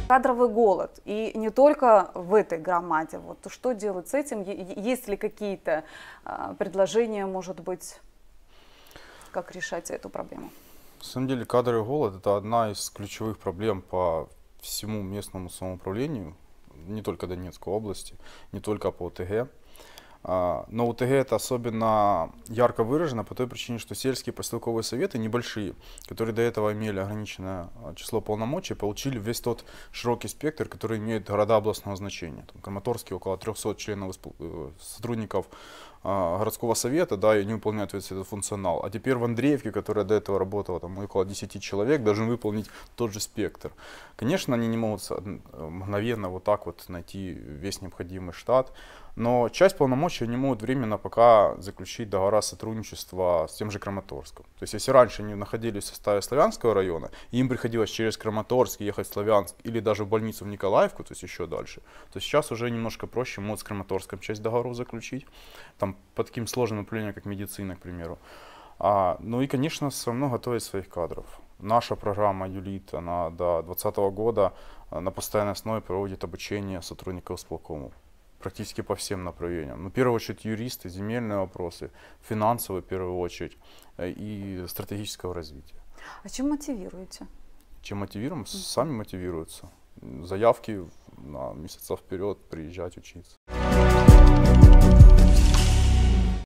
Кадровый голод, и не только в этой громаде. Вот что делать с этим? Есть ли какие-то предложения, может быть, как решать эту проблему? На самом деле кадровый голод — это одна из ключевых проблем по всему местному самоуправлению, не только Донецкой области, не только по ОТГ. Но ОТГ это особенно ярко выражено по той причине, что сельские поселковые советы небольшие, которые до этого имели ограниченное число полномочий, получили весь тот широкий спектр, который имеет города областного значения. Там, Краматорске около 300 членов сотрудников городского совета, да, и они выполняют весь этот функционал. А теперь в Андреевке, которая до этого работала там около 10 человек, должны выполнить тот же спектр. Конечно, они не могут мгновенно вот так вот найти весь необходимый штат, но часть полномочий они могут временно пока заключить договора сотрудничества с тем же Краматорском. То есть, если раньше они находились в составе Славянского района, и им приходилось через Краматорск ехать в Славянск или даже в больницу в Николаевку, то есть еще дальше, то сейчас уже немножко проще могут с Краматорском часть договоров заключить, там по таким сложным направлениям, как медицина, к примеру. Ну и, конечно, все равно готовить своих кадров. Наша программа ЮЛИТ, она до 2020 года на постоянной основе проводит обучение сотрудников исполкомов практически по всем направлениям. Ну, в первую очередь юристы, земельные вопросы, финансовые в первую очередь и стратегического развития. А чем мотивируете? Чем мотивируем? Сами мотивируются. Заявки на месяца вперед приезжать учиться.